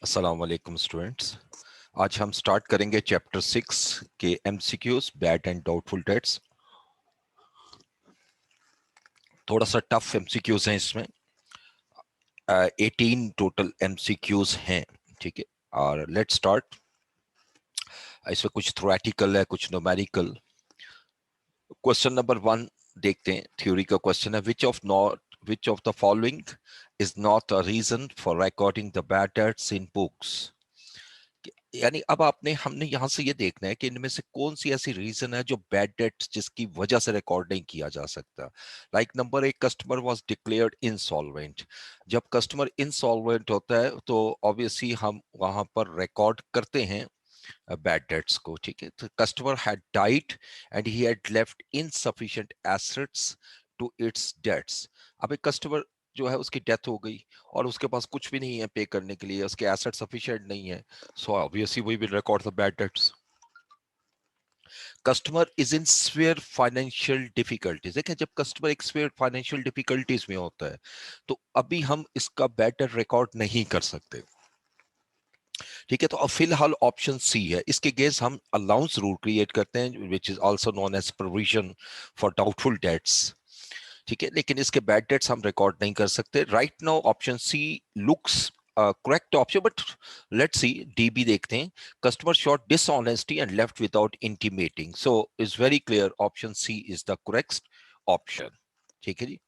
अस्सलाम वालेकुम स्टूडेंट्स। आज हम स्टार्ट करेंगे चैप्टर 6 के MCQs bad and doubtful dates. थोड़ा सा टफ एमसीक्यूज हैं इसमें। 18 टोटल एमसीक्यूज हैं, ठीक है। और लेट्स स्टार्ट। इसमें कुछ थ्योरेटिकल है, कुछ न्यूमेरिकल। क्वेश्चन नंबर 1 देखते हैं। थ्योरी का क्वेश्चन है, which of the following is not a reason for recording the bad debts in books. यानी अब हमने यहां से ये देखना है कि इनमें से कौन सी ऐसी रीजन है जो बैड डेट जिसकी वजह से रिकॉर्ड नहीं किया जा सकता। Like number 1, customer was declared insolvent. जब कस्टमर इंसॉल्वेंट होता है तो ऑब्वियसली हम वहां पर रिकॉर्ड करते हैं बैड डेट्स को, ठीक है। तो customer had died and he had left insufficient assets to its debts. अब एक कस्टमर जो है उसकी डेथ हो गई और उसके पास कुछ भी नहीं है पे करने के लिए, उसके एसेट सफिशिएंट नहीं है, so obviously we will record the bad debts. Customer is in severe financial difficulties. देखिए, जब कस्टमर एक स्वेयर फाइनेंशियल डिफिकल्टीज में होता है तो अभी हम इसका बैड डेट रिकॉर्ड नहीं कर सकते, ठीक है। तो अब फिलहाल ऑप्शन सी है, इसके गेस हम अलाउंस रूल क्रिएट करते हैं which is also known as provision for doubtful debts, ठीक है। लेकिन इसके बैड डेट्स हम रिकॉर्ड नहीं कर सकते। Right now option C looks correct option, but let's see D भी देखते हैं। Customer shot dishonesty and left without intimating, so is very clear option C is the correct option, ठीक है जी।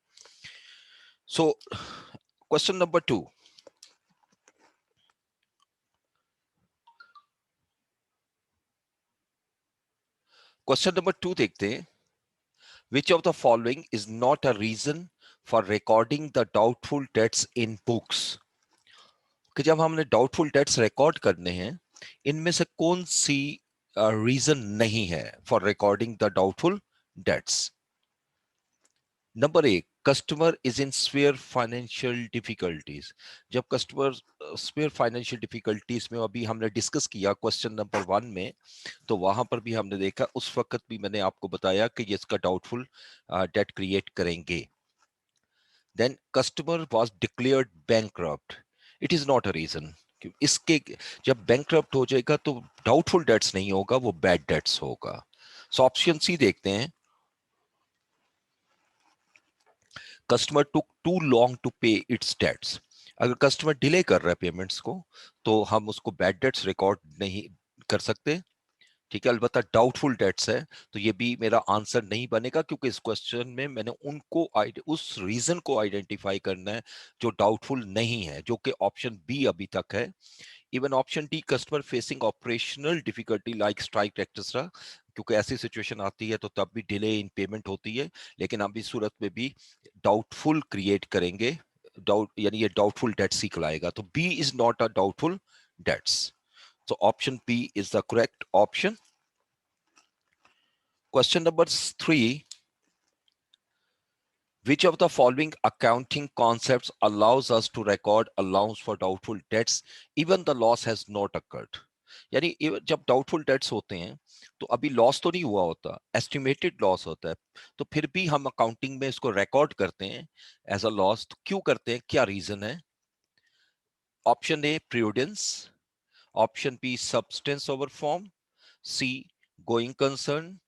सो क्वेश्चन नंबर 2, देखते हैं। Which of the following is not a reason for recording the doubtful debts in books? कि जब हमने doubtful debts record करने हैं, इनमें से कौन सी रीजन नहीं है for recording the doubtful debts. Number 1, customer is in severe financial difficulties. जब कस्टमर स्वेयर फाइनेंशियल डिफिकल्टीज में, अभी हमने डिस्कस किया क्वेश्चन नंबर 1 में, तो वहां पर भी हमने देखा, उस वक्त भी मैंने आपको बताया कि ये इसका डाउटफुल डेट क्रिएट करेंगे। Then customer was declared bankrupt, it is not a reason. इसके जब बैंकरप्ट हो जाएगा तो डाउटफुल डेट्स नहीं होगा, वो बैड डेट्स होगा। सो ऑप्शन सी देखते हैं। Customer took too long to pay its debts. अगर कस्टमर डिले कर रहा है पेमेंट्स को तो हम उसको बैड डेट्स रिकॉर्ड नहीं कर सकते, ठीक है। अलबत्ता डाउटफुल डेट्स है तो ये भी मेरा आंसर नहीं बनेगा, क्योंकि इस क्वेश्चन में मैंने उस रीजन को आइडेंटिफाई करना है जो डाउटफुल नहीं है, जो कि ऑप्शन बी अभी तक है। Even option D, customer facing operational difficulty like strike etcetera, क्योंकि ऐसी सिचुएशन आती है तो तब भी डिले इन पेमेंट होती है, लेकिन अभी सूरत में भी डाउटफुल क्रिएट करेंगे, डाउट यानी ये डाउटफुल डेट्स ही कहलाएगा। तो B is not a doubtful debts, so option B is the correct option. Question number 3, which of the following accounting concepts allows us to record allowance for doubtful debts even the loss has not occurred? यानी जब doubtful debts होते हैं तो अभी loss तो नहीं हुआ होता, एस्टिमेटेड लॉस होता है, तो फिर भी हम अकाउंटिंग में इसको रिकॉर्ड करते हैं एज अ लॉस। तो क्यों करते हैं, क्या रीजन है? Option A prudence, option B substance over form, C going concern,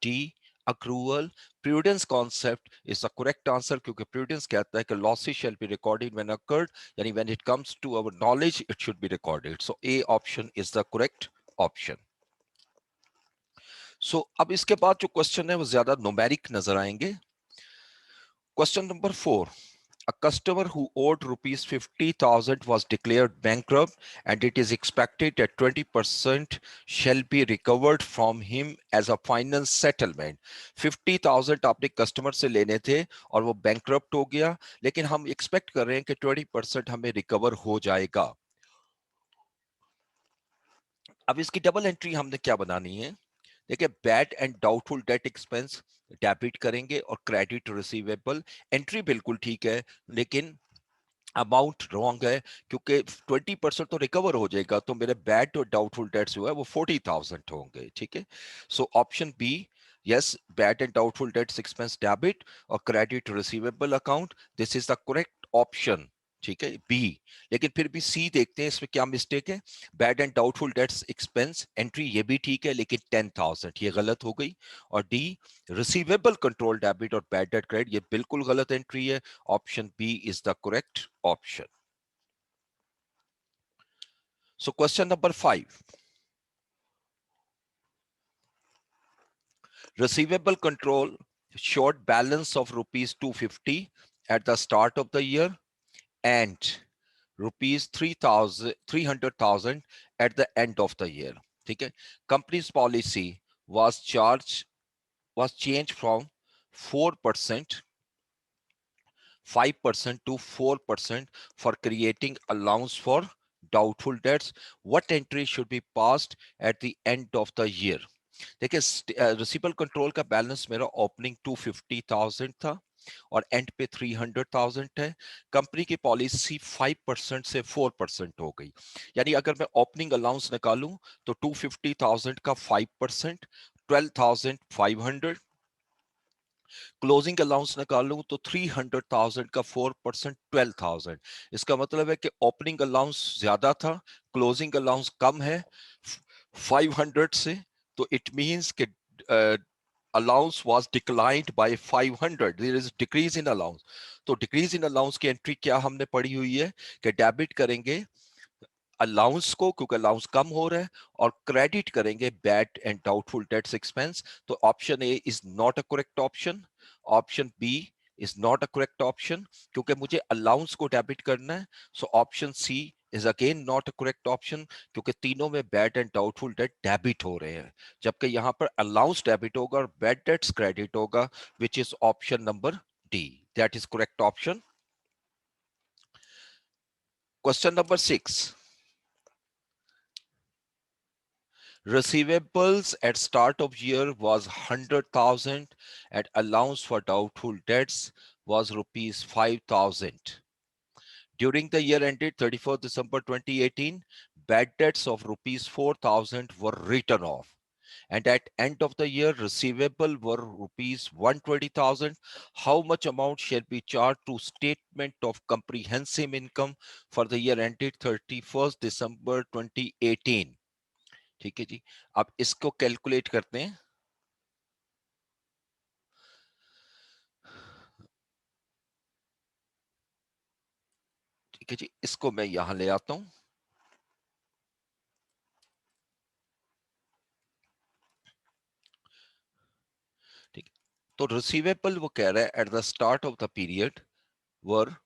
D accrual. Prudence concept is the correct answer, क्योंकि prudence कहता है कि losses shall be recorded when occurred, यानी when it comes to our knowledge it should be recorded. So A option is the correct option. So अब इसके बाद जो question है वो ज्यादा न्यूमेरिक नजर आएंगे। Question number 4, a customer who owed rupees 50,000 was declared bankrupt and it is expected that 20% shall be recovered from him as a final settlement. 50,000 आपने कस्टमर से लेने थे और वो bankrupt हो गया, लेकिन हम एक्सपेक्ट कर रहे हैं कि 20% हमें रिकवर हो जाएगा। अब इसकी डबल एंट्री हमने क्या बनानी है? देखिए, bad and doubtful date expense debit करेंगे और क्रेडिट रिसीवेबल। एंट्री बिल्कुल ठीक है, लेकिन अमाउंट रॉन्ग है, क्योंकि 20% तो रिकवर हो जाएगा, तो मेरे बैड और डाउटफुल डेट्स जो है वो 40,000 होंगे, ठीक है। So option B, yes, bad and doubtful debts expense debit और credit receivable account, this is the correct option ठीक है बी। लेकिन फिर भी सी देखते हैं इसमें क्या मिस्टेक है। Bad and doubtful debts expense entry ये भी ठीक है लेकिन 10,000 ये गलत हो गई। और डी रिसीवेबल कंट्रोल डेबिट और बैड डेट क्रेडिट ये बिल्कुल गलत एंट्री है। Option B is the correct option. So question number 5, receivable control showed balance of rupees 250 at the start of the year and rupees 3,000 300,000 at the end of the year. ठीक है, company's policy was changed from 4% 5% to 4% for creating allowance for doubtful debts. What entry should be passed at the end of the year? देखिए receivable control का balance मेरा opening 250,000 था और and पे 300,000 है। Company की पॉलिसी 5% से 4% हो गई। यानी अगर मैं ओपनिंग अलाउंस निकालूं तो 250,000 का 5% 12,500, क्लोजिंग अलाउंस निकालूं तो 300,000 का 4% 12,000। इसका मतलब है कि ओपनिंग अलाउंस ज्यादा था, क्लोजिंग अलाउंस कम है 500 से। तो इट मींस कि allowance was declined by 500, there is decrease in allowance। तो decrease in allowance की एंट्री क्या हमने पढ़ी हुई है कि डेबिट करेंगे अलाउंस को क्योंकि अलाउंस कम हो रहा है और क्रेडिट करेंगे bad and doubtful debts expense. तो option A is not a correct option. Option B is not a correct option क्योंकि मुझे अलाउंस को डेबिट करना है। So option C is again not a correct option क्योंकि तीनों में bad and doubtful debt debit हो रहे हैं, जबकि यहां पर अलाउंस डेबिट होगा और बैड डेट्स क्रेडिट होगा, which is option number D, that is correct option. Question number 6, receivables at start of year was 100,000 and allowance for doubtful debts was rupees 5,000. During the year ended 31st December 2018, bad debts of rupees 4,000 were written off. And at end of the year, receivable were rupees 120,000. How much amount shall be charged to statement of comprehensive income for the year ended 31st December 2018? ठीक है जी, अब इसको calculate करते हैं। ठीक है जी, इसको मैं यहां ले आता हूं। ठीक, तो रिसीवेबल वो कह रहा है at the start of the period were,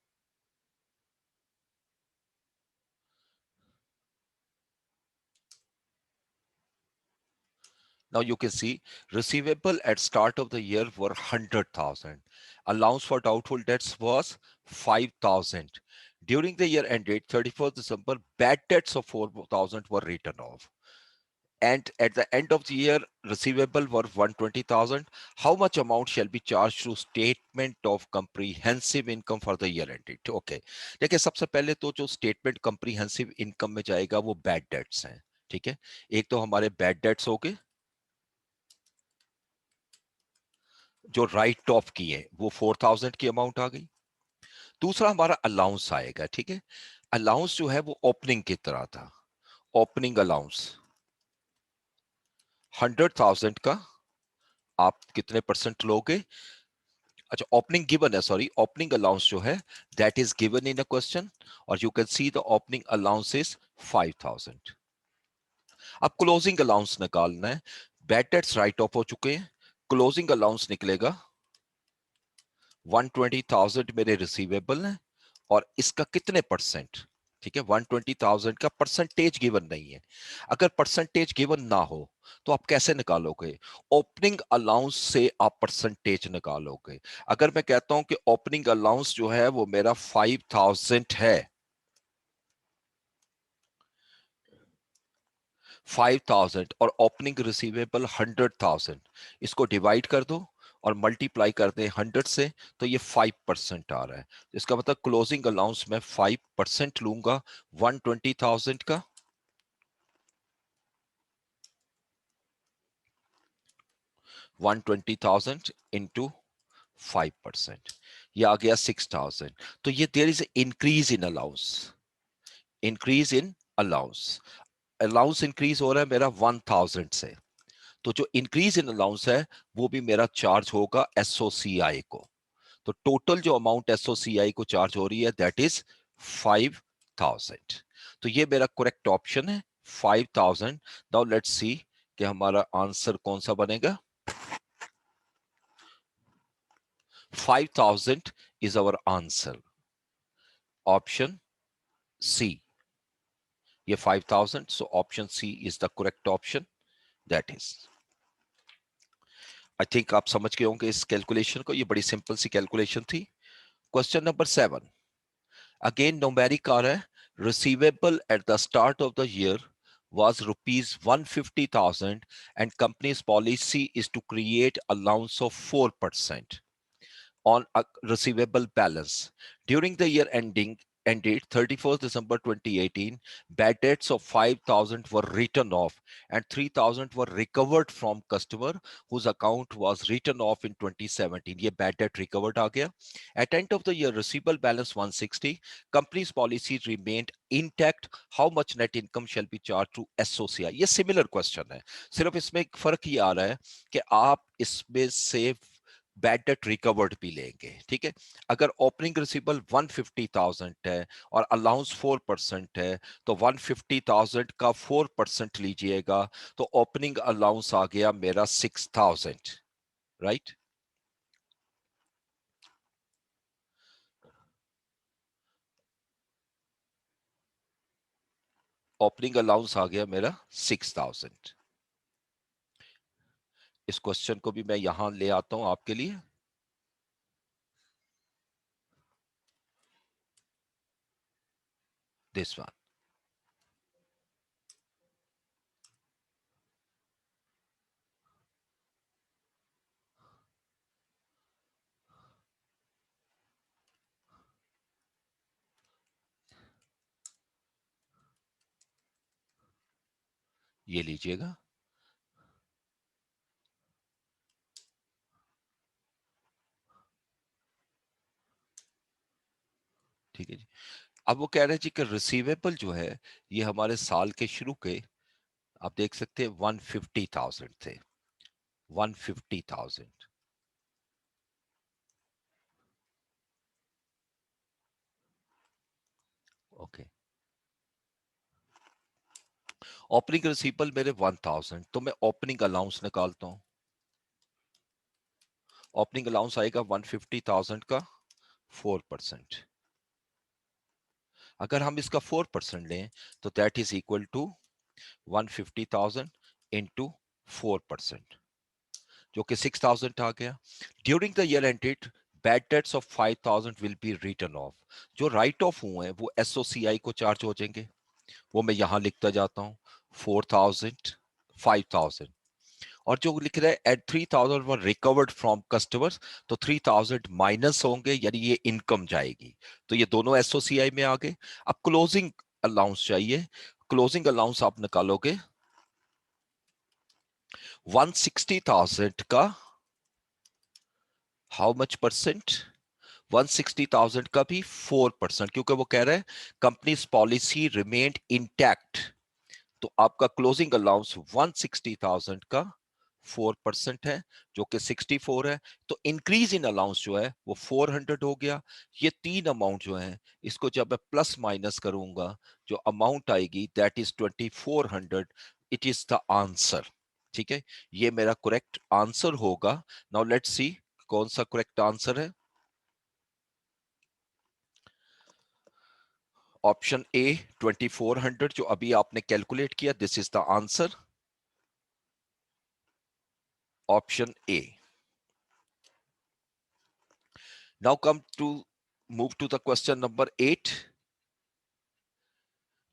now you can see receivable at start of the year were 100,000, allowance for doubtful debts was 5,000. During the year ended 31st December, bad debts of 4,000 were written off. And at the end of the year, receivable were 120,000. How much amount shall be charged to statement of comprehensive income for the year ended? Okay, देखिए सबसे पहले तो जो statement comprehensive income में जाएगा वो bad debts हैं। ठीक है, एक तो हमारे बैड डेट्स हो गए जो राइट ऑफ किए, वो 4,000 की अमाउंट आ गई। दूसरा हमारा अलाउंस आएगा। ठीक है, अलाउंस जो है वो ओपनिंग की तरह था। ओपनिंग अलाउंस 100,000 का आप कितने परसेंट लोगे? अच्छा, ओपनिंग गिवन है, सॉरी, ओपनिंग अलाउंस जो है that is given in a question और you can see the opening allowance is 5,000। अब क्लोजिंग अलाउंस निकालना है। बैड डेट्स राइट ऑफ हो चुके हैं, क्लोजिंग अलाउंस निकलेगा 120,000 मेरे रिसीवेबल है और इसका कितने परसेंट? ठीक है, 120,000 का परसेंटेज गिवन नहीं है। अगर परसेंटेज गिवन ना हो तो आप कैसे निकालोगे? ओपनिंग अलाउंस से आप परसेंटेज निकालोगे। अगर मैं कहता हूं कि ओपनिंग अलाउंस जो है वो मेरा 5,000 है, 5,000 और ओपनिंग रिसीवेबल 100,000, इसको डिवाइड कर दो और मल्टीप्लाई कर दे 100 से, तो ये 5% आ रहा है। इसका मतलब क्लोजिंग अलाउंस में 5% लूंगा 120,000 का। 120,000 इंटू 5%, ये आ गया 6,000। तो ये there is increase in allowance, increase in allowance, allowance increase हो रहा है मेरा 1,000 से। तो जो इंक्रीज इन अलाउंस है वो भी मेरा चार्ज होगा एसओसीआई को। तो टोटल जो अमाउंट एसओसीआई को चार्ज हो रही है दैट इज 5,000। तो ये मेरा करेक्ट ऑप्शन है 5,000। नाउ लेट्स सी कि हमारा आंसर कौन सा बनेगा। 5,000 is our answer. Option C. ये 5,000, so option C is the correct option. That is. I think आप समझ गए होंगे इस कैलकुलेशन को, ये बड़ी सिंपल सी कैलकुलेशन थी। क्वेश्चन नंबर 7, अगेन न्यूमेरिक आ रहा है। Receivable at the start of the year was rupees 150,000 and company's policy is to create allowance of 4% on a receivable balance. During the year ended 31st December 2018, bad debts of 5,000 were written off and 3,000 were recovered from customer whose account was written off in 2017. ये bad debt recovered आ गया. At end of the year, receivable balance 160. Company's policy remained intact. How much net income shall be charged to SOCI? ये similar question है. सिर्फ इसमें एक फर्क ये आ रहा है कि आप इसमें से बैड डेट रिकवर्ड भी लेंगे। ठीक है, अगर ओपनिंग रिसीवेबल 150,000 है और अलाउंस 4% है तो 150,000 का 4% लीजिएगा तो ओपनिंग अलाउंस आ गया मेरा 6,000, राइट। ओपनिंग अलाउंस आ गया मेरा 6,000। इस क्वेश्चन को भी मैं यहां ले आता हूं आपके लिए। दिस वन, ये लीजिएगा। ठीक है जी। अब वो कह रहे हैं जी कि रिसीवेबल जो है ये हमारे साल के शुरू के, आप देख सकते हैं 150,000 थे, 150,000। ओके, ओपनिंग रिसीवेबल मेरे 1,000, तो मैं ओपनिंग अलाउंस निकालता हूं। ओपनिंग अलाउंस आएगा 150,000 का 4%। अगर हम इसका 4% लें तो that is equal to 150,000 into 4%, जो कि 6,000 आ गया। During the year ended bad debts of 5,000 will be written off. जो राइट ऑफ हुए हैं वो एसओसीआई को चार्ज हो जाएंगे, वो मैं यहां लिखता जाता हूं। 4,000, 5,000, और जो लिख रहा है at 3,000 were recovered from customers, तो 3,000 माइनस होंगे यानी ये इनकम जाएगी। तो ये दोनों एसओसीआई में आ गए। अब क्लोजिंग अलाउंस चाहिए। क्लोजिंग अलाउंस आप निकालोगे 160,000 का हाउ मच परसेंट, 160,000 का भी 4%, क्योंकि वो कह रहे हैं कंपनीज पॉलिसी रिमेन्ड इंटैक्ट। तो आपका क्लोजिंग अलाउंस 160,000 का 4% है जो कि 64 है। तो इंक्रीज इन अलाउंस जो है वो 400 हो गया। ये तीन अमाउंट जो है इसको जब मैं प्लस माइनस करूंगा जो अमाउंट आएगी that is 2,400। It is the answer. ठीक है, ये मेरा करेक्ट आंसर होगा। नाउ लेट्स सी कौन सा करेक्ट आंसर है। ऑप्शन ए 2,400 जो अभी आपने कैलकुलेट किया, this is the answer, option A. Now come to move to the question number 8.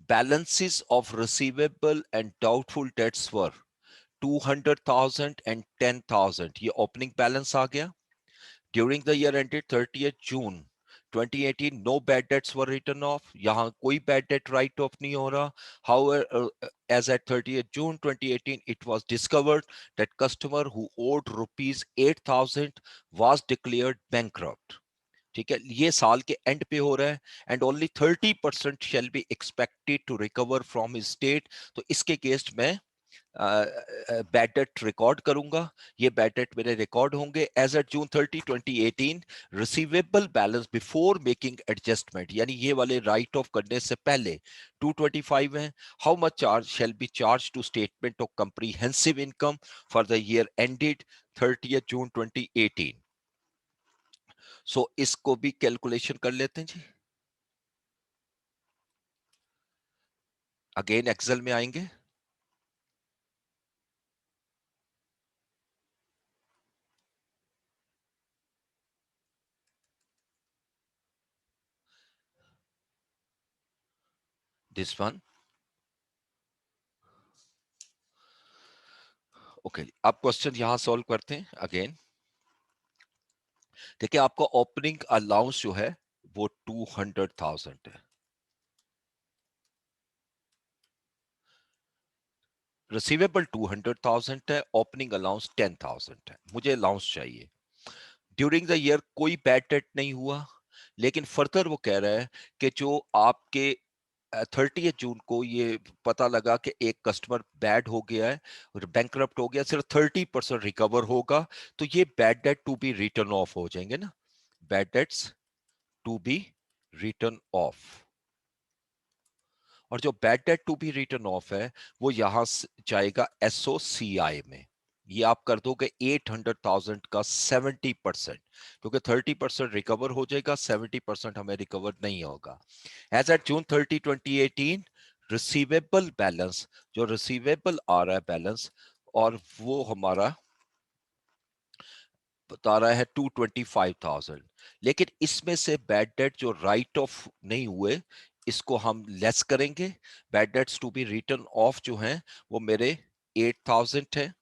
Balances of receivable and doubtful debts were 200,000 and 10,000. ये opening balance आ गया. During the year ended 30th June 2018, no bad debts were written off. यहाँ कोई bad debt write off नहीं हो रहा. However, as at 30th June 2018, it was discovered that customer who owed rupees 8,000 was declared bankrupt. ठीक है, ये साल के एंड पे हो रहा है, and only 30% shall be expected to recover from his state. तो इसके केस में बैड डेट रिकॉर्ड करूंगा। ये बैड डेट मेरे रिकॉर्ड होंगे as at June 30, 2018। Receivable balance before making adjustment, यानी ये वाले राइट ऑफ करने से पहले 225 है। How much charge shall be charge to statement of comprehensive income for the year ended 30 June 2018। So इसको भी कैलकुलेशन कर लेते हैं जी। अगेन एक्सेल में आएंगे। This one, okay. अब क्वेश्चन यहां सॉल्व करते हैं अगेन। देखिए आपका ओपनिंग अलाउंस जो है वो 200,000 है। रिसीवेबल 200,000 है, ओपनिंग अलाउंस 10,000 है। मुझे अलाउंस चाहिए। ड्यूरिंग द ईयर कोई बैड डेट नहीं हुआ, लेकिन फर्दर वो कह रहा है कि जो आपके 30 जून को ये पता लगा कि एक कस्टमर बैड हो गया है और बैंकरप्ट हो गया, सिर्फ 30% रिकवर होगा। तो ये bad debt to be return off हो जाएंगे ना, bad debts to be return off. और जो bad debt to be return off है वो यहां जाएगा एसओसीआई में। ये आप कर दोगे 800,000 का 70%, क्योंकि 30% रिकवर हो जाएगा, 70% हमें रिकवर नहीं होगा। As at June 30, 2018, receivable balance, जो रिसीवेबल आ रहा है बैलेंस, और वो हमारा बता रहा है 225,000। लेकिन इसमें से बैड डेट जो राइट ऑफ नहीं हुए, इसको हम लेस करेंगे। Bad debts to be return off जो हैं वो मेरे 8,000 है।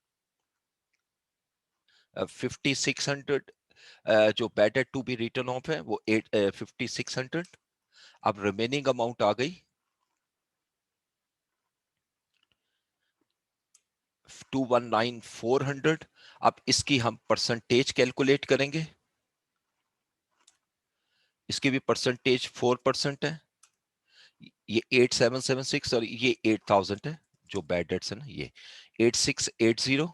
5,600 जो bad debt to be return off है वो 5,600। अब रिमेनिंग अमाउंट आ गई 219,400। अब इसकी हम परसेंटेज कैलकुलेट करेंगे। इसकी भी परसेंटेज 4% है। ये 8,776 और ये 8,000 है, जो बैड डेट्स है ना, ये 8,680।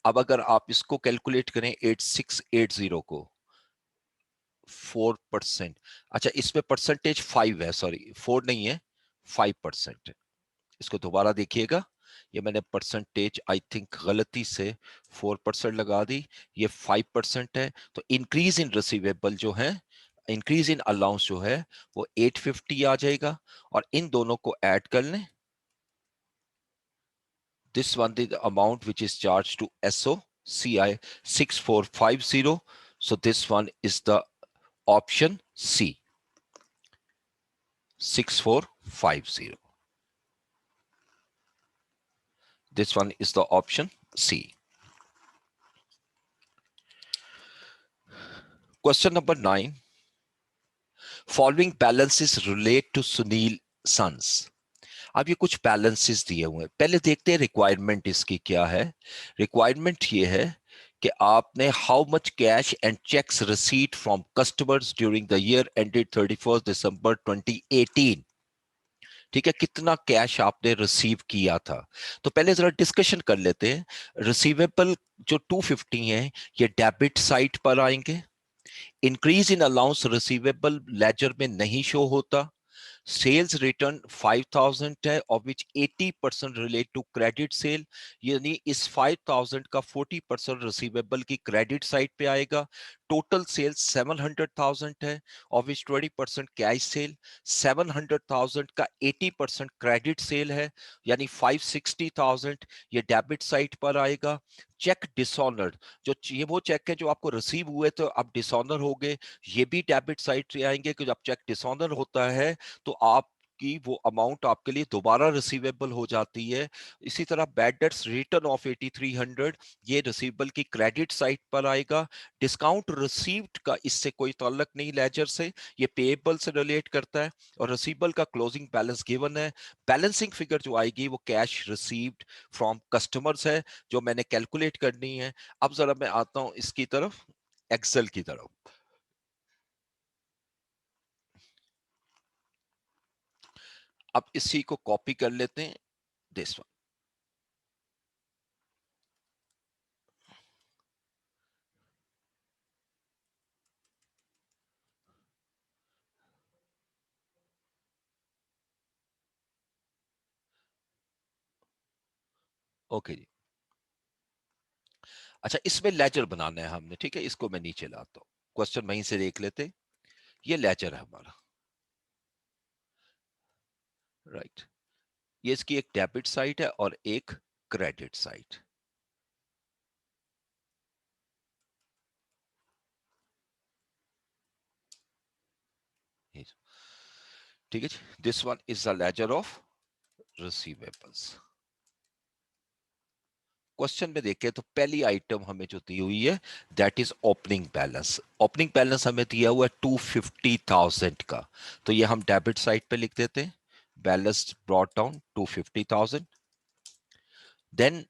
अब अगर आप इसको कैलकुलेट करें 8,680 को 4%, अच्छा इसमें परसेंटेज 5 है, सॉरी 4 नहीं है, 5% है। इसको दोबारा देखिएगा, ये मैंने परसेंटेज आई थिंक गलती से 4% लगा दी, ये 5% है। तो इंक्रीज इन रिसीवेबल जो है, इंक्रीज इन अलाउंस जो है वो 850 आ जाएगा। और इन दोनों को ऐड कर लें। This one, the amount which is charged to SOCI 6450. So this one is the option C, 6450. This one is the option C. Question number 9. Following balances relate to Sunil Sons. अब ये कुछ balances दिए हुए हैं, पहले देखते हैं requirement इसकी क्या है। रिक्वायरमेंट ये है कि आपने how much cash and cheques receipt from customers during the year ended 31 December 2018। ठीक है, कितना कैश आपने रिसीव किया था। तो पहले जरा डिस्कशन कर लेते हैं। रिसीवेबल जो 250 है ये डेबिट साइड पर आएंगे। Increase in allowance receivable ledger में नहीं शो होता। सेल्स रिटर्न 5,000 है, of which 80% relate to credit sale, यानी इस 5,000 का 40% रिसीवेबल की क्रेडिट साइड पे आएगा। टोटल सेल्स 700,000 है, ऑफ विच 20% कैश सेल। 700,000 का 80% क्रेडिट सेल है, यानी 560,000 ये डेबिट साइड पर आएगा। चेक डिसऑनर्ड, जो ये वो चेक है जो आपको रिसीव हुए तो अब डिसऑनर हो गए, ये भी डेबिट साइड से आएंगे कि जब चेक डिसऑनर होता है तो आपकी वो अमाउंट आपके लिए दोबारा रिसीवेबल हो जाती है। इसी तरह बैड डेट्स रिटर्न ऑफ 8,300, ये रिसीवेबल की क्रेडिट साइड पर आएगा। डिस्काउंट रिसीव्ड का इससे कोई ताल्लुक नहीं लेजर से, ये पेएबल से रिलेट करता है। और रिसीवेबल का क्लोजिंग बैलेंस गिवन है। बैलेंसिंग फिगर जो आएगी वो कैश रिसीव्ड फ्रॉम कस्टमर्स है, जो मैंने कैलकुलेट करनी है। अब जरा मैं आता हूं इसकी तरफ, एक्सेल की तरफ। अब इसी को कॉपी कर लेते हैं, दिस वन। ओके जी। अच्छा, इसमें लेजर बनाना है हमने, ठीक है, इसको मैं नीचे लाता हूं, क्वेश्चन वहीं से देख लेते हैं। ये लेजर है हमारा, राइट। ये इसकी एक डेबिट साइड है और एक क्रेडिट साइड। ठीक है जी, this one is the ledger of receivables. Question में देखें तो पहली आइटम हमें जो दी हुई है that is opening balance. Opening balance हमें दिया हुआ है 250,000 का, तो ये हम डेबिट साइड पे लिख देते हैं, balance brought down 250,000। Then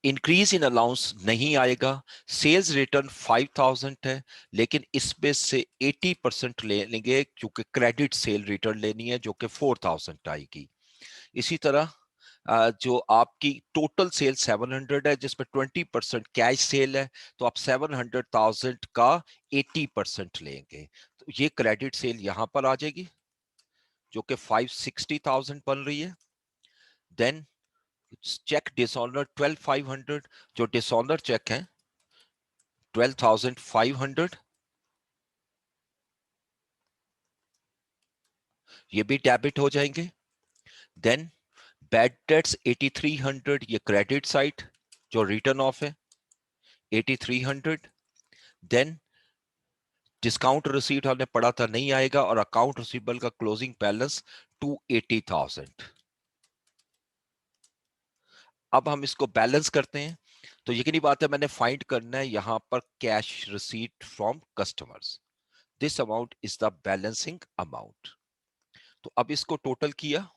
increase in allowance नहीं आएगा, सेल्स रिटर्न 5,000 है, लेकिन इसमें से 80% ले लेंगे क्योंकि क्रेडिट सेल रिटर्न लेनी है जो कि 4,000 आएगी। इसी तरह जो आपकी टोटल सेल 700 है जिसमें 20% कैश सेल है, तो आप 700,000 का 80% लेंगे, तो ये क्रेडिट सेल यहां पर आ जाएगी जो कि 560,000 बन रही है। देन चेक डिसऑनर 12,500, जो डिसऑनर चेक है 12,500, ये भी डेबिट हो जाएंगे। देन बैड डेट्स 8,300, ये क्रेडिट साइड जो रिटर्न ऑफ है 8,300। देन डिस्काउंट रिसीट हमने पढ़ा था नहीं आएगा, और अकाउंट रिसीवेबल का क्लोजिंग बैलेंस 280,000। अब हम इसको बैलेंस करते हैं, तो यकीनी बात है मैंने फाइंड करना है यहां पर cash receipt from customers. This amount is the balancing amount. तो अब इसको टोटल किया,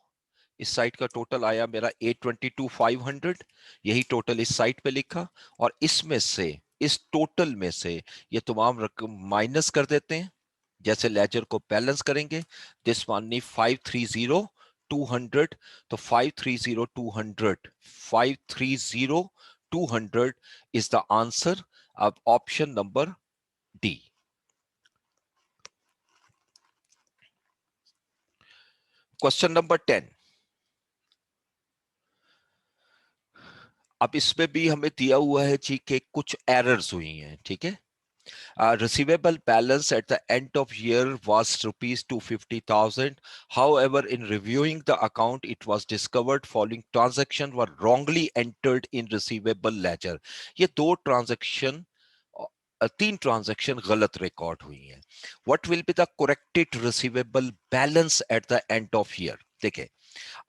इस साइट का टोटल आया मेरा 822,500, यही टोटल इस साइट पे लिखा, और इसमें से इस टोटल में से ये तमाम रकम माइनस कर देते हैं जैसे लेजर को बैलेंस करेंगे। दिस वन 530,200, तो 530,200, 530,200 इज द आंसर। अब option number D. Question number 10। अब इसमें भी हमें दिया हुआ है जी कि कुछ एरर्स हुई हैं, ठीक है। Receivable balance at the end of year was rupees 250,000. However, in reviewing the account, it was discovered following transaction were wrongly entered in receivable ledger. ये दो ट्रांजैक्शन, तीन ट्रांजैक्शन गलत रिकॉर्ड हुई हैं। What will be the corrected receivable balance at the end of year? देखिए,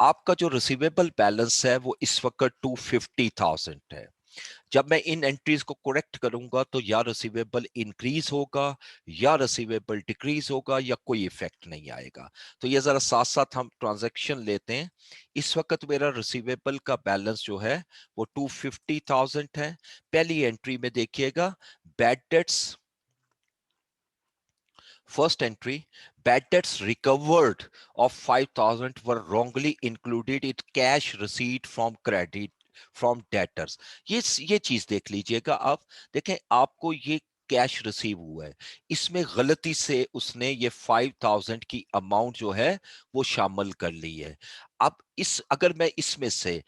आपका जो receivable balance है वो इस वक्त 250,000 है। जब मैं इन एंट्रीज को करेक्ट करूंगा तो या रिसीवेबल इंक्रीज होगा या रिसीवेबल डिक्रीज होगा या कोई इफेक्ट नहीं आएगा। तो ये जरा साथ साथ हम ट्रांजैक्शन लेते हैं। इस वक्त मेरा रिसीवेबल का बैलेंस जो है वो 250,000 है। पहली एंट्री में देखिएगा, bad debts, first entry, bad debts recovered of 5,000 were wrongly included in cash receipt from credit from debtors. ये चीज देख लीजिएगा आप। देखें, आपको ये कैश रिसीव हुआ है, इसमें गलती से उसने ये 5,000 की अमाउंट जो है वो शामिल कर ली है। अब इस अगर मैं इसमें से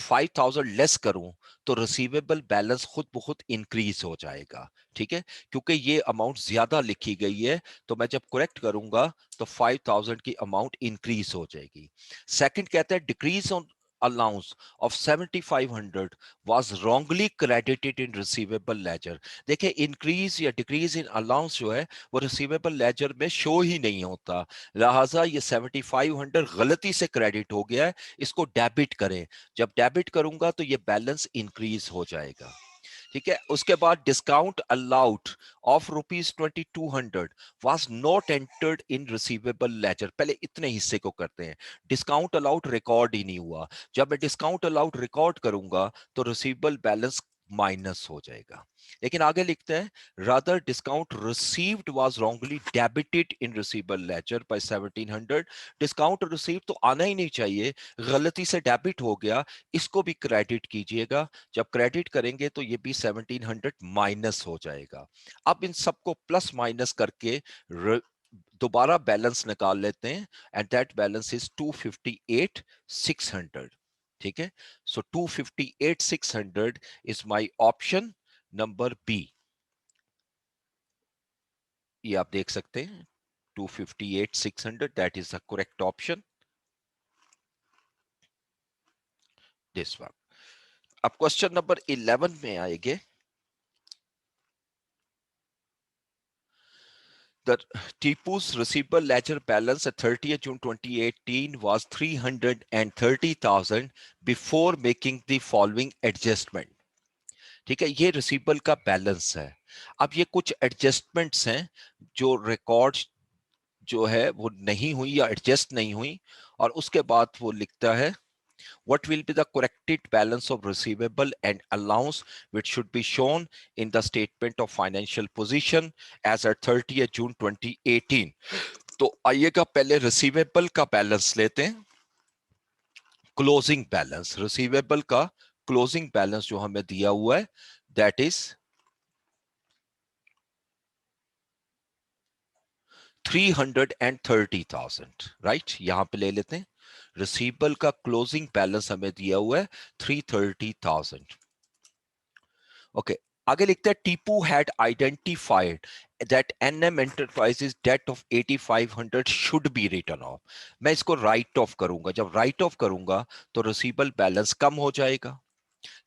5,000 लेस करूं तो रिसीवेबल बैलेंस खुद ब खुद इंक्रीज हो जाएगा, ठीक है, क्योंकि ये अमाउंट ज्यादा लिखी गई है। तो मैं जब करेक्ट करूंगा तो 5,000 की अमाउंट इंक्रीज हो जाएगी। सेकंड कहता है decrease on allowance of 7,500 was wrongly credited in receivable ledger। देखिए, इंक्रीज या डिक्रीज इन अलाउंस जो है वो रिसीवेबल लेजर में शो ही नहीं होता, लिहाजा ये 7,500 गलती से क्रेडिट हो गया है, इसको डेबिट करें। जब डेबिट करूंगा तो ये बैलेंस इंक्रीज हो जाएगा, ठीक है। उसके बाद discount allowed of ₹2,200 was not entered in receivable ledger. पहले इतने हिस्से को करते हैं, डिस्काउंट अलाउड रिकॉर्ड ही नहीं हुआ। जब मैं डिस्काउंट अलाउड रिकॉर्ड करूंगा तो रिसीवेबल बैलेंस माइनस हो जाएगा। लेकिन आगे लिखते हैं rather discount received was wrongly debited in receivable ledger by 1700। Discount receive तो आना ही नहीं चाहिए, गलती से डेबिट हो गया, इसको भी क्रेडिट कीजिएगा। जब क्रेडिट करेंगे तो ये भी 1700 माइनस हो जाएगा। अब इन सबको प्लस माइनस करके दोबारा बैलेंस निकाल लेते हैं एंड दैट बैलेंस इज 258,600। ठीक है, so 258,600 is my option number B. ये आप देख सकते हैं 258,600 that is the correct option, this one. अब क्वेश्चन नंबर 11 में आएंगे। The Tipu's receivable ledger balance at 30th June 2018 was 330,000 before making the following adjustment। ठीक है, ये रिसीवेबल का बैलेंस है। अब ये कुछ एडजस्टमेंट्स हैं जो रिकॉर्ड जो है वो नहीं हुई या एडजस्ट नहीं हुई, और उसके बाद वो लिखता है what will be the corrected balance of receivable and allowance which should be shown in the statement of financial position as at 30th June 2018। तो आइएगा पहले रिसीवेबल का बैलेंस लेते हैं। क्लोजिंग बैलेंस, रिसीवेबल का क्लोजिंग बैलेंस जो हमें दिया हुआ है दैट इज 330,000, राइट। यहां पे ले लेते हैं रिसीवेबल का क्लोजिंग बैलेंस हमें दिया हुआ है 330,000। ओके, आगे लिखते हैं Tipu had identified that NM enterprises debt of 8500 should be return off. मैं इसको राइट ऑफ करूंगा, जब राइट ऑफ करूंगा तो रिसीवेबल बैलेंस कम हो जाएगा।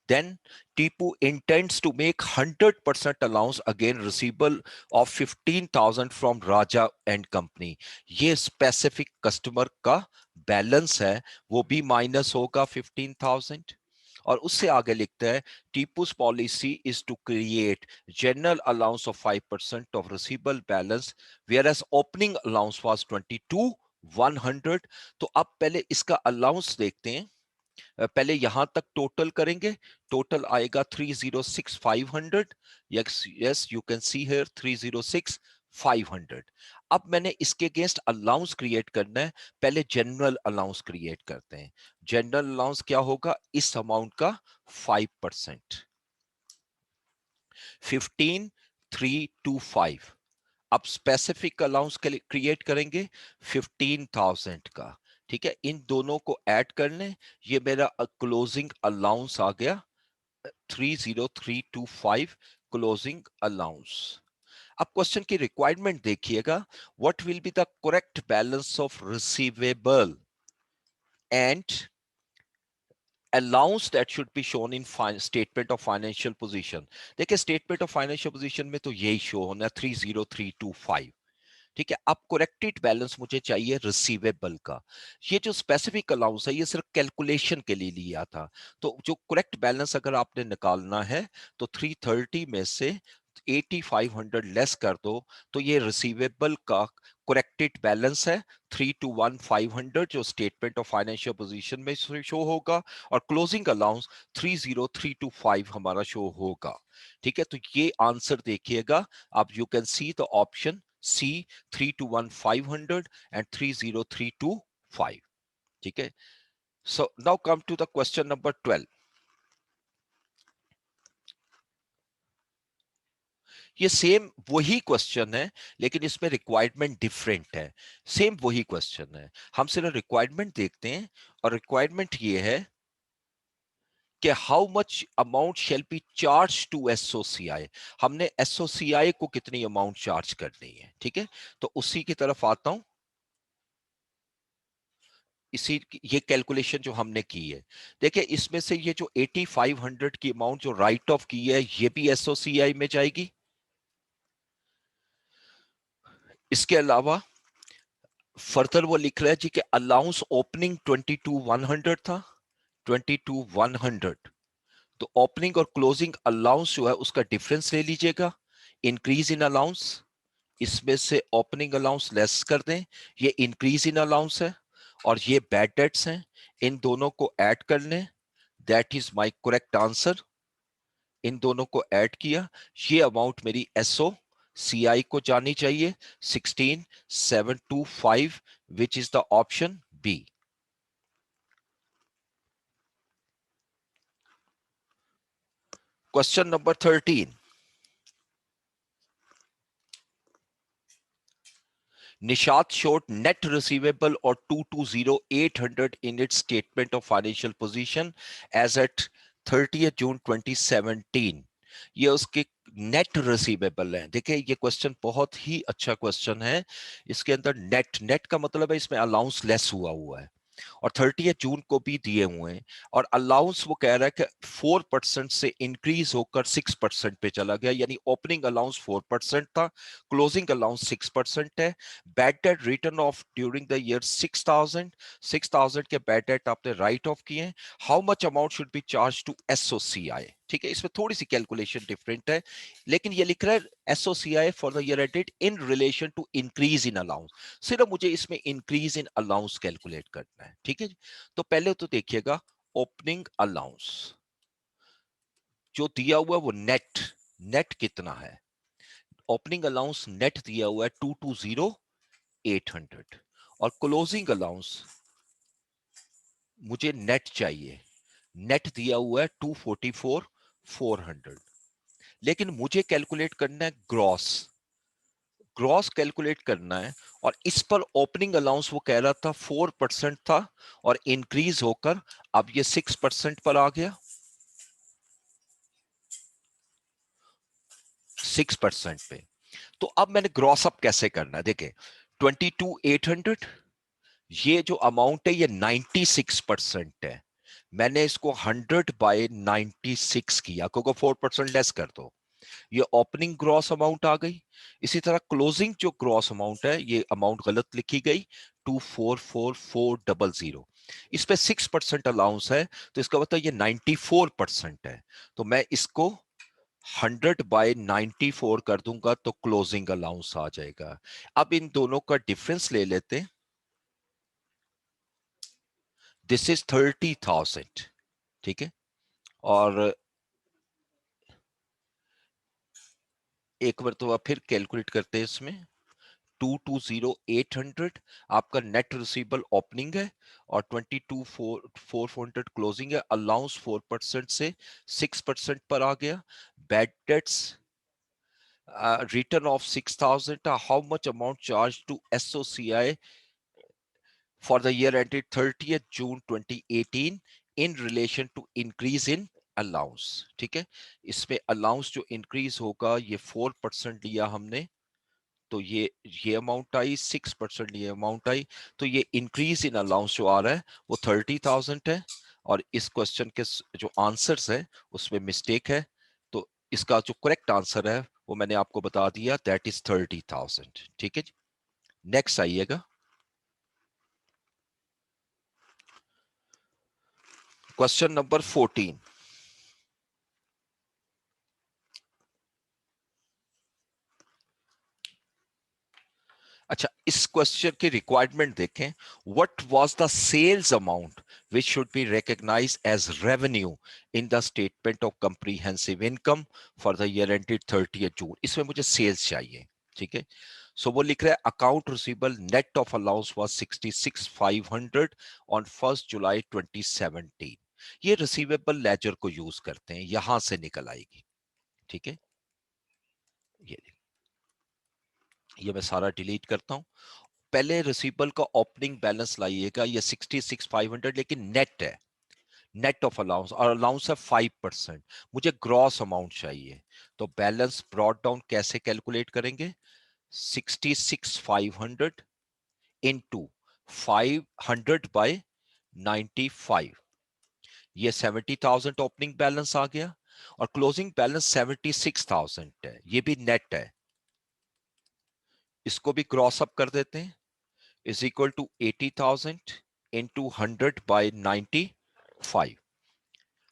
Then Tipu intends to make 100% allowance again receivable of 15,000 from Raja and Company। ये स्पेसिफिक कस्टमर का बैलेंस है, वो भी माइनस होगा 15,000। और उससे आगे लिखते हैं Tipu's policy is to create general allowance of 5% of receivable balance whereas opening allowance was 22,100। तो अब पहले इसका अलाउंस देखते हैं। पहले यहां तक टोटल करेंगे, टोटल आएगा 306,500। Yes yes, you can see here 306,500। अब मैंने इसके अगेंस्ट अलाउंस क्रिएट करना है, पहले जनरल अलाउंस क्रिएट करते हैं। जनरल अलाउंस क्या होगा, इस अमाउंट का 5%, 15,325। अब स्पेसिफिक अलाउंस क्रिएट करेंगे 15,000 का। ठीक है, इन दोनों को ऐड कर लें, ये मेरा क्लोजिंग अलाउंस आ गया 30325 क्लोजिंग अलाउंस। अब क्वेश्चन की रिक्वायरमेंट देखिएगा, what will be the correct balance of receivable and allowance that should be shown in statement of financial position. देखिए स्टेटमेंट ऑफ फाइनेंशियल पोजीशन में तो यही शो होना 30325। ठीक है, अब करेक्टेड बैलेंस मुझे चाहिए रिसीवेबल का। ये जो स्पेसिफिक अलाउंस है ये सिर्फ कैलकुलेशन के लिए लिया था, तो जो करेक्ट बैलेंस अगर आपने निकालना है तो 330 में से 8500 लेस कर दो, तो ये रिसीवेबल का करेक्टेड बैलेंस है 321,500 जो स्टेटमेंट ऑफ फाइनेंशियल पोजीशन में शो होगा, और क्लोजिंग अलाउंस 30325 हमारा शो होगा। ठीक है, तो ये आंसर देखिएगा आप, you can see the option C 321,500 and 30325। ठीक है, so now come to the question number 12। ये सेम वही क्वेश्चन है लेकिन इसमें रिक्वायरमेंट डिफरेंट है। सेम वही क्वेश्चन है, हम सिर्फ रिक्वायरमेंट देखते हैं, और रिक्वायरमेंट ये है कि how much amount shall be charge to SOCI. हमने एसओसीआई को कितनी अमाउंट चार्ज करनी है। ठीक है, तो उसी की तरफ आता हूं। इसी ये कैलकुलेशन जो हमने की है, देखिए इसमें से ये जो 8500 की अमाउंट जो राइट ऑफ की है ये भी एसओसीआई में जाएगी। इसके अलावा फर्दर वो लिख रहा है जी कि अलाउंस ओपनिंग 22,100 था, 22,100। तो ओपनिंग और क्लोजिंग अलाउंस जो है उसका डिफरेंस ले लीजिएगा, इंक्रीज इन अलाउंस, इसमें से ओपनिंग अलाउंस लेस कर दें, ये इंक्रीज इन अलाउंस है, और ये बैड डेट्स हैं, इन दोनों को ऐड कर लें, that is my correct answer. इन दोनों को ऐड किया, ये अमाउंट मेरी एसओ सीआई को जानी चाहिए 16725, which is the option B. Question number 13, Nishat showed net receivable or 220,800 in its statement of financial position as at 30th June 2017। ये उसके नेट रिसीवेबल है। देखिए ये क्वेश्चन बहुत ही अच्छा क्वेश्चन है। इसके अंदर नेट, नेट का मतलब है इसमें अलाउंस लेस हुआ है और 30 जून को भी दिए हुए हैं, और अलाउंस वो कह रहा है कि 4% से इंक्रीज होकर 6% पे चला गया, यानी ओपनिंग अलाउंस 4% था, क्लोजिंग अलाउंस 6% है। Bad debt return off during the year 6,000 के बैड डेट आपने राइट ऑफ किए। How much amount should be charge to SOCI, ठीक है, इसमें थोड़ी सी कैलकुलेशन डिफरेंट है, लेकिन ये लिख रहा है SOCI for the year ended in relation to increase in allowance. सिर्फ मुझे इसमें इंक्रीज इन अलाउंस कैलकुलेट करना है, ठीक है। तो पहले तो देखिएगा ओपनिंग अलाउंस जो दिया हुआ है वो नेट, नेट कितना है? ओपनिंग अलाउंस नेट दिया हुआ है 220,800 और क्लोजिंग अलाउंस मुझे नेट चाहिए, नेट दिया हुआ है 244,400, लेकिन मुझे कैलकुलेट करना है ग्रॉस, ग्रॉस कैलकुलेट करना है। और इस पर ओपनिंग अलाउंस वो कह रहा था 4% था और इंक्रीज होकर अब ये 6% पर आ गया, 6% पे। तो अब मैंने ग्रॉस अप कैसे करना है, देखें 22,800, ये जो अमाउंट है ये 96% है। मैंने इसको 100/96 किया, क्योंकि 4% लेस कर दो, ये ओपनिंग ग्रॉस अमाउंट आ गई। इसी तरह क्लोजिंग जो ग्रॉस अमाउंट है, ये अमाउंट गलत लिखी गई 244,400, इस पे 6% अलाउंस है, तो इसका मतलब ये 94% है। तो मैं इसको 100/94 कर दूंगा तो क्लोजिंग अलाउंस आ जाएगा। अब इन दोनों का डिफरेंस ले लेते हैं, दिस इज 30,000, ठीक है। और एक बार तो आप फिर कैलकुलेट करते हैं इसमें, 220,800 आपका नेट रिसीवेबल ओपनिंग है और 22,400 क्लोजिंग है। अलाउंस 4% से 6% पर आ गया। Bad debts return off 6,000, how much amount charge to SOCI for the year ended 30th June 2018 in relation to increase in allowance, ठीक है। इसमें अलाउंस जो इंक्रीज होगा ये 4% लिया हमने, तो ये अमाउंट आई, 6% ये अमाउंट आई, तो ये इंक्रीज इन अलाउंस जो आ रहा है वो 30,000 है। और इस क्वेश्चन के जो आंसर्स है उसमें मिस्टेक है, तो इसका जो करेक्ट आंसर है वो मैंने आपको बता दिया, दैट इज 30,000, ठीक है जी। नेक्स्ट आइएगा, क्वेश्चन नंबर 14। अच्छा, इस क्वेश्चन की रिक्वायरमेंट देखें, what was the sales amount which should be recognised as revenue in the statement of comprehensive income for the year ended 30 June. इसमें मुझे सेल्स चाहिए, ठीक है। सो वो लिख रहा है account receivable net of allowance was 66,500 on 1 जुलाई 2017। ये रिसीवेबल लेजर को यूज करते हैं, यहां से निकल आएगी, ठीक है। ये मैं सारा डिलीट करता हूं। पहले रिसीवेबल का ओपनिंग बैलेंस लाइएगा, ये 66,500 लेकिन नेट है, नेट ऑफ अलाउंस, और अलाउंस है 5%। मुझे ग्रॉस अमाउंट चाहिए, तो बैलेंस ब्रॉट डाउन कैसे कैलकुलेट करेंगे, 66,500 इंटू 500/95, ये 70,000 ओपनिंग बैलेंस आ गया, और क्लोजिंग बैलेंस 76,000 है, ये भी नेट है। इसको भी क्रॉस अप कर देते हैं, is equal to 80,000 into 100/95,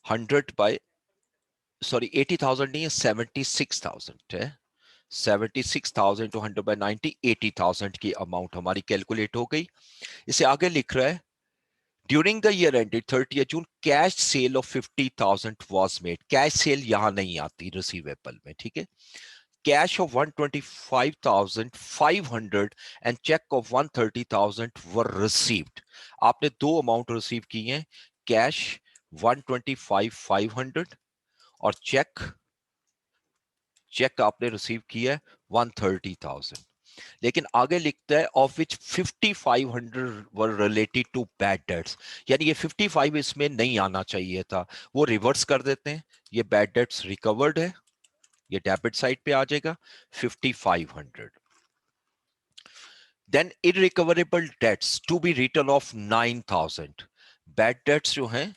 100 by, sorry 80,000 नहीं है, 76,000 है। 76,000 टू 100/90, 80,000 की अमाउंट हमारी कैलकुलेट हो गई। इसे आगे लिख रहा है during the year ended 30 June cash cell of 50,000 was made. Cash cell यहां नहीं आती रिसीवेबल में, ठीक है। Cash of 125,500 and check of 130,000 were received। आपने दो अमाउंट रिसीव किए हैं, कैश 125,500 और चेक आपने रिसीव किया है 130,000। लेकिन आगे लिखता है of which 5,500 were related to bad debts, यानी ये 55 इसमें नहीं आना चाहिए था, वो रिवर्स कर देते हैं। ये बैड डेट्स रिकवर्ड है, ये डेबिट साइड पे आ जाएगा 5,500। Then irrecoverable debts to be return off 9,000। Bad debts जो हैं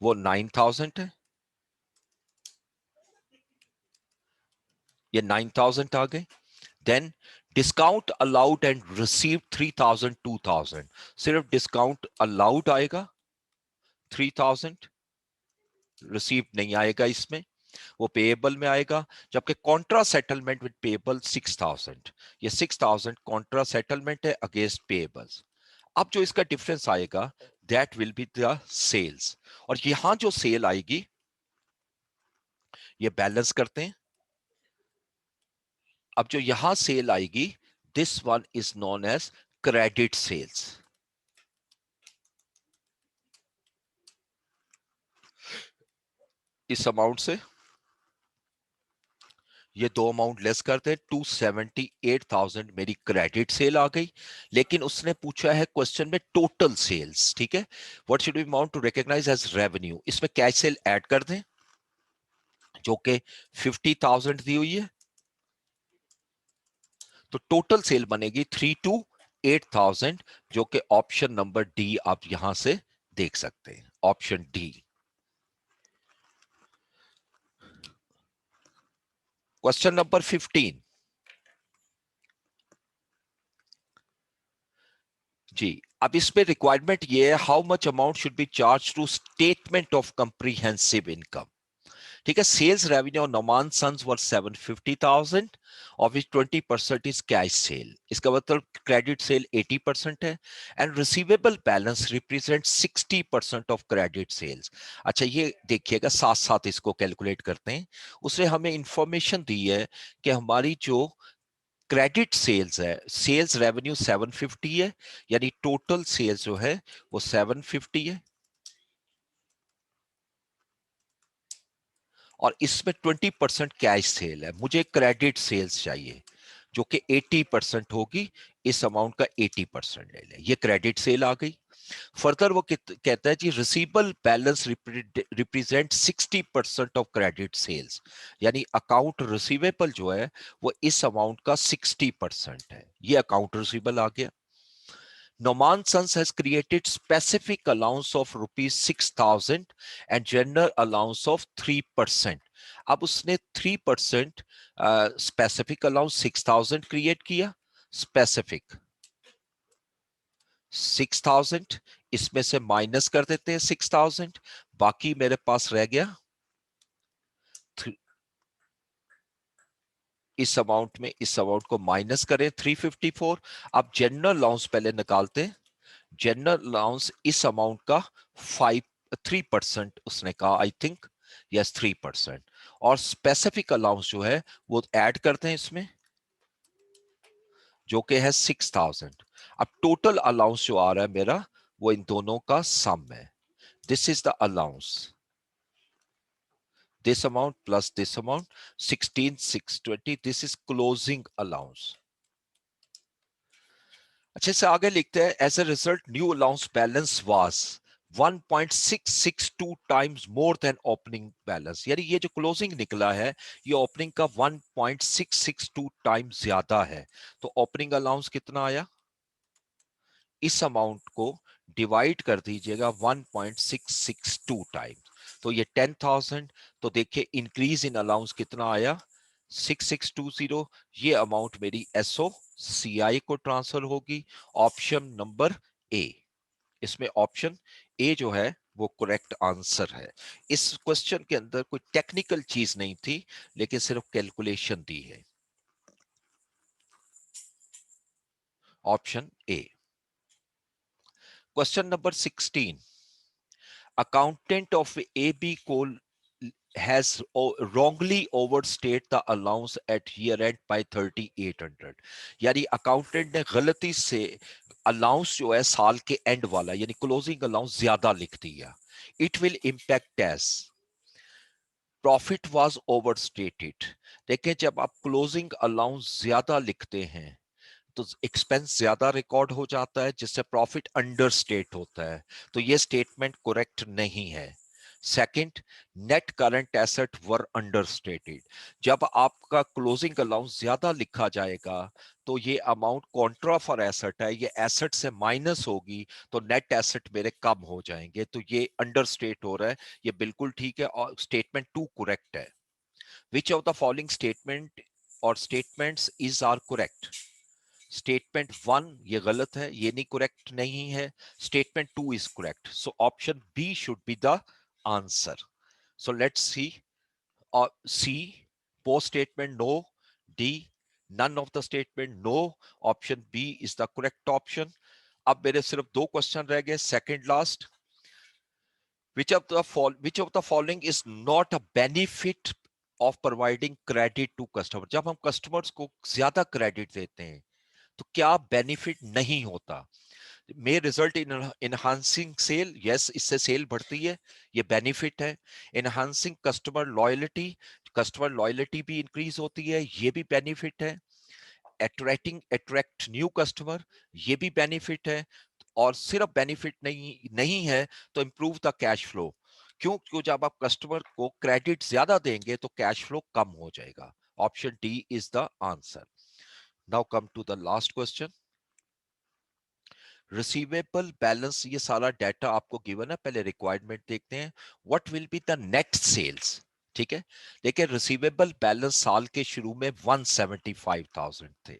वो 9,000 है, ये 9,000 आ गए। Then discount allowed and receive 3,000 2,000। सिर्फ डिस्काउंट अलाउड आएगा, 3,000 रिसीव नहीं आएगा इसमें, वो पेएबल में आएगा। जबकि कॉन्ट्रा सेटलमेंट विद पेएबल 6,000, ये 6,000 कॉन्ट्रा सेटलमेंट है अगेंस्ट पेएबल्स। अब जो इसका डिफरेंस आएगा that will be the sales, और यहां जो सेल आएगी ये बैलेंस करते हैं। अब जो यहां सेल आएगी this one is known as credit sales. इस अमाउंट से ये दो अमाउंट लेस करते हैं, 278,000 मेरी क्रेडिट सेल आ गई। लेकिन उसने पूछा है क्वेश्चन में टोटल सेल्स, ठीक है। What should be amount to recognise as revenue, इसमें कैश सेल ऐड कर दें जो कि 50,000 दी हुई है, तो टोटल सेल बनेगी 328,000, जो कि ऑप्शन नंबर डी आप यहां से देख सकते हैं, ऑप्शन डी। क्वेश्चन नंबर 15 जी। अब इसमें रिक्वायरमेंट ये है, how much amount should be charge to statement of comprehensive income. ठीक है, sales revenue on Noman sons were 750,000 of which 20% is cash sale। इसका मतलब क्रेडिट सेल 80% है and receivable balance represent 60% of credit sales. अच्छा ये देखिएगा, साथ साथ इसको कैलकुलेट करते हैं। उसने हमें इंफॉर्मेशन दी है कि हमारी जो क्रेडिट सेल्स है, सेल्स रेवेन्यू 750 है, यानी टोटल सेल्स जो है वो 750 है, और इसमें 20% कैश सेल है। मुझे क्रेडिट सेल्स चाहिए जो कि 80% होगी, इस अमाउंट का 80% ले ले, ये क्रेडिट सेल आ गई। फर्दर वो कहता है जी receivable balance represent 60% of credit sales, यानी अकाउंट रिसीवेबल जो है वो इस अमाउंट का 60% है, ये अकाउंट रिसीवेबल आ गया। Noman Sons has created specific allowance of rupees 6,000 and general allowance of 3%। अब उसने 3% स्पेसिफिक अलाउंस 6,000 क्रिएट किया, स्पेसिफिक 6,000, इसमें से माइनस कर देते हैं 6,000, बाकी मेरे पास रह गया इस अमाउंट में, इस अमाउंट को माइनस करें 354। अब जनरल अलाउंस पहले निकालते हैं। जनरल अलाउंस इस अमाउंट का 3% उसने कहा, आई थिंक यस 3%, और स्पेसिफिक अलाउंस जो है वो ऐड करते हैं इसमें जो कि है 6,000। अब टोटल अलाउंस जो आ रहा है मेरा वो इन दोनों का सम है। This is the allowance, this amount plus this amount 16,620, this is closing allowance। अच्छे से आगे लिखते हैं, as a result new allowance balance was 1.662 times more than opening balance, यानी ये जो क्लोजिंग निकला है ये ओपनिंग का 1.662 टाइम्स ज्यादा है। तो ओपनिंग अलाउंस कितना आया, इस अमाउंट को डिवाइड कर दीजिएगा 1.662 टाइम्स, तो ये 10,000। तो देखिए इंक्रीज इन अलाउंस कितना आया 6620, ये अमाउंट मेरी एसओ सीआई को ट्रांसफर होगी। ऑप्शन नंबर ए, इसमें ऑप्शन ए जो है वो करेक्ट आंसर है। इस क्वेश्चन के अंदर कोई टेक्निकल चीज नहीं थी, लेकिन सिर्फ कैलकुलेशन दी है, option A. Question number 16, accountant of AB coal has wrongly overstate the allowance at year end by 3800, यानी अकाउंटेंट ने गलती से अलाउंस जो है साल के एंड वाला यानी क्लोजिंग अलाउंस ज्यादा लिख दिया. It will impact as profit was overstated. देखिए जब आप क्लोजिंग अलाउंस ज्यादा लिखते हैं तो एक्सपेंस ज्यादा रिकॉर्ड हो जाता है जिससे प्रॉफिट अंडरस्टेट होता है. तो ये स्टेटमेंट करेक्ट नहीं है. सेकंड, नेट करंट एसेट वर अंडरस्टेटेड. जब आपका क्लोजिंग अलाउंस ज्यादा लिखा जाएगा तो ये अमाउंट कॉन्ट्रा फॉर एसेट है, ये एसेट से माइनस होगी तो नेट एसेट मेरे कम हो जाएंगे. तो ये अंडरस्टेट हो रहा है. ये बिल्कुल ठीक है और स्टेटमेंट टू करेक्ट है. Which of the following statement और statements is are correct? Statement one ये गलत है, ये नहीं करेक्ट नहीं है. Statement two is correct. So option B should be the answer. So let's see. C, both statement no. D, none of the statement no. Option B is the correct option. अब मेरे सिर्फ दो question रह गए, second last. which of the following is not a benefit of providing credit to customer? जब हम customers को ज्यादा क्रेडिट देते हैं तो क्या बेनिफिट नहीं होता? May result in enhancing sale. Yes, इससे सेल बढ़ती है, ये बेनिफिट है. इनहांसिंग कस्टमर लॉयलिटी भी इंक्रीज होती है, ये भी बेनिफिट है. अट्रैक्ट न्यू कस्टमर, ये भी बेनिफिट है. और सिर्फ बेनिफिट नहीं नहीं है तो इंप्रूव द कैश फ्लो. क्यों? क्यों जब आप कस्टमर को क्रेडिट ज्यादा देंगे तो कैश फ्लो कम हो जाएगा. Option D is the answer. Now come to the last question. Receivable balance, ये सारा डाटा आपको गिवन है. पहले रिक्वायरमेंट देखते हैं. What will be the net sales? ठीक है, देखिए रिसीवेबल बैलेंस साल के शुरू में 175,000 थे.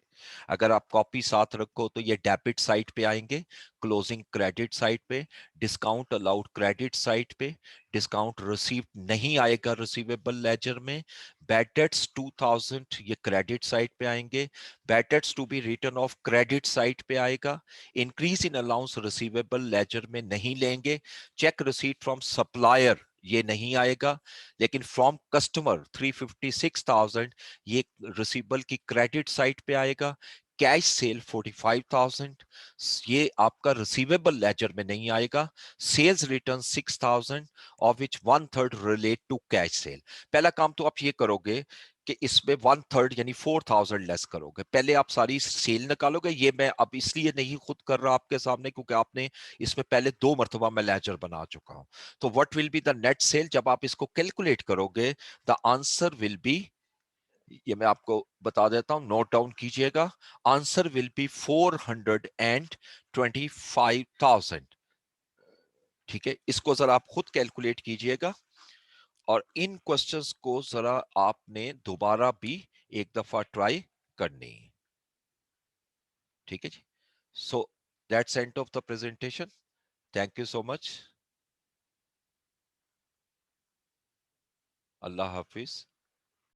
अगर आप कॉपी साथ रखो तो ये डेबिट साइड पे आएंगे, क्लोजिंग क्रेडिट साइड पे, डिस्काउंट अलाउड क्रेडिट साइड पे, डिस्काउंट रिसीव्ड नहीं आएगा रिसीवेबल लेजर में. बैड डेट्स 2000 ये क्रेडिट साइड पे आएंगे. Bad debts to be return off credit side पे आएगा. Increase in allowance receivable ledger में नहीं लेंगे. चेक रिसीट फ्रॉम सप्लायर ये नहीं आएगा. लेकिन फ्रॉम कस्टमर 356,000 ये रिसीवेबल की क्रेडिट साइड पे आएगा. कैश सेल 45,000 ये आपका रिसीवेबल लेजर में नहीं आएगा. Sales return 6,000 of which one third relate to cash sale. पहला काम तो आप ये करोगे कि इसमें वन थर्ड यानी 4,000 लेस करोगे. पहले आप सारी सेल निकालोगे. ये मैं अब इसलिए नहीं खुद कर रहा आपके सामने क्योंकि आपने इसमें पहले दो मरतबा मैं लेजर बना चुका हूं. तो what will be the net cell जब आप इसको कैलकुलेट करोगे? द आंसर विल बी, ये मैं आपको बता देता हूं, नोट डाउन कीजिएगा. Answer will be 425,000. ठीक है, इसको जरा आप खुद कैलकुलेट कीजिएगा और इन क्वेश्चंस को जरा आपने दोबारा भी एक दफा ट्राई करनी. ठीक है जी. So that's end of the presentation. Thank you so much. अल्लाह हाफिज.